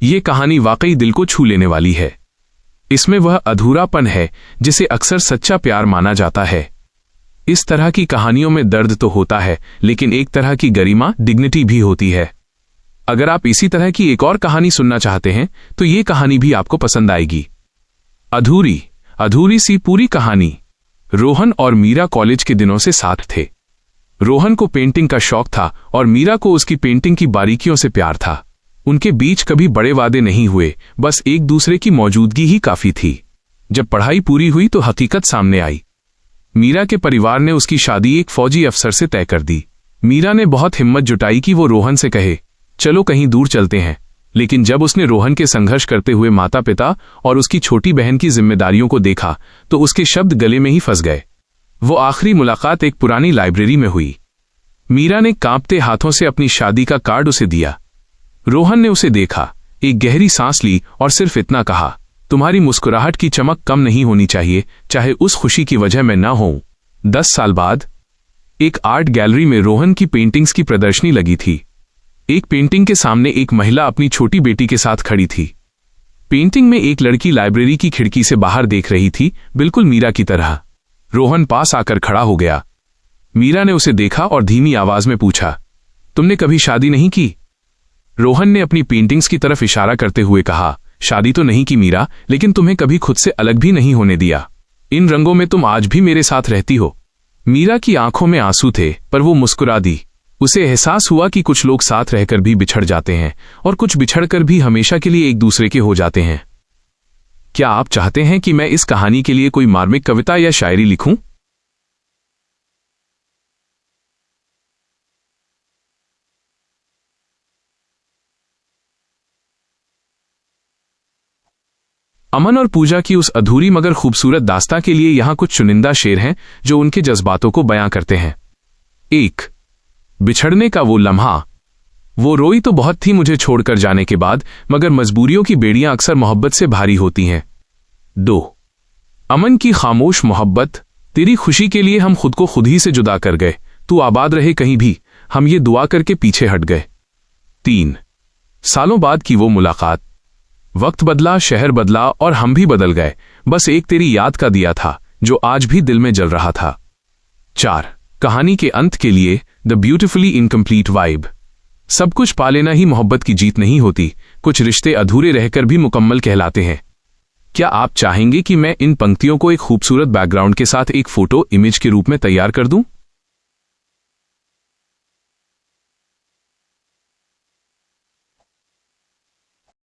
ये कहानी वाकई दिल को छू लेने वाली है। इसमें वह अधूरापन है जिसे अक्सर सच्चा प्यार माना जाता है। इस तरह की कहानियों में दर्द तो होता है, लेकिन एक तरह की गरिमा, डिग्निटी भी होती है। अगर आप इसी तरह की एक और कहानी सुनना चाहते हैं तो ये कहानी भी आपको पसंद आएगी। अधूरी सी पूरी कहानी। रोहन और मीरा कॉलेज के दिनों से साथ थे। रोहन को पेंटिंग का शौक था और मीरा को उसकी पेंटिंग की बारीकियों से प्यार था। उनके बीच कभी बड़े वादे नहीं हुए, बस एक दूसरे की मौजूदगी ही काफी थी। जब पढ़ाई पूरी हुई तो हकीकत सामने आई। मीरा के परिवार ने उसकी शादी एक फौजी अफसर से तय कर दी। मीरा ने बहुत हिम्मत जुटाई कि वो रोहन से कहे, चलो कहीं दूर चलते हैं। लेकिन जब उसने रोहन के संघर्ष करते हुए माता पिता और उसकी छोटी बहन की जिम्मेदारियों को देखा तो उसके शब्द गले में ही फंस गए। वो आखिरी मुलाकात एक पुरानी लाइब्रेरी में हुई। मीरा ने कांपते हाथों से अपनी शादी का कार्ड उसे दिया। रोहन ने उसे देखा, एक गहरी सांस ली और सिर्फ इतना कहा, तुम्हारी मुस्कुराहट की चमक कम नहीं होनी चाहिए, चाहे उस खुशी की वजह मैं ना हूं। 10 साल बाद एक आर्ट गैलरी में रोहन की पेंटिंग्स की प्रदर्शनी लगी थी। एक पेंटिंग के सामने एक महिला अपनी छोटी बेटी के साथ खड़ी थी। पेंटिंग में एक लड़की लाइब्रेरी की खिड़की से बाहर देख रही थी, बिल्कुल मीरा की तरह। रोहन पास आकर खड़ा हो गया। मीरा ने उसे देखा और धीमी आवाज में पूछा, तुमने कभी शादी नहीं की? रोहन ने अपनी पेंटिंग्स की तरफ इशारा करते हुए कहा, शादी तो नहीं की मीरा, लेकिन तुम्हें कभी खुद से अलग भी नहीं होने दिया। इन रंगों में तुम आज भी मेरे साथ रहती हो। मीरा की आंखों में आंसू थे, पर वो मुस्कुरा दी। उसे एहसास हुआ कि कुछ लोग साथ रहकर भी बिछड़ जाते हैं और कुछ बिछड़कर भी हमेशा के लिए एक दूसरे के हो जाते हैं। क्या आप चाहते हैं कि मैं इस कहानी के लिए कोई मार्मिक कविता या शायरी लिखूं? अमन और पूजा की उस अधूरी मगर खूबसूरत दास्तां के लिए यहां कुछ चुनिंदा शेर हैं जो उनके जज्बातों को बयां करते हैं। 1. बिछड़ने का वो लम्हा। वो रोई तो बहुत थी मुझे छोड़कर जाने के बाद, मगर मजबूरियों की बेड़ियां अक्सर मोहब्बत से भारी होती हैं। 2. अमन की खामोश मोहब्बत। तेरी खुशी के लिए हम खुद को खुद ही से जुदा कर गए, तू आबाद रहे कहीं भी, हम ये दुआ करके पीछे हट गए। 3. सालों बाद की वो मुलाकात। वक्त बदला, शहर बदला और हम भी बदल गए, बस एक तेरी याद का दिया था जो आज भी दिल में जल रहा था। 4. कहानी के अंत के लिए द ब्यूटिफुली इनकम्प्लीट वाइब। सब कुछ पा लेना ही मोहब्बत की जीत नहीं होती, कुछ रिश्ते अधूरे रहकर भी मुकम्मल कहलाते हैं। क्या आप चाहेंगे कि मैं इन पंक्तियों को एक खूबसूरत बैकग्राउंड के साथ एक फोटो इमेज के रूप में तैयार कर दूं?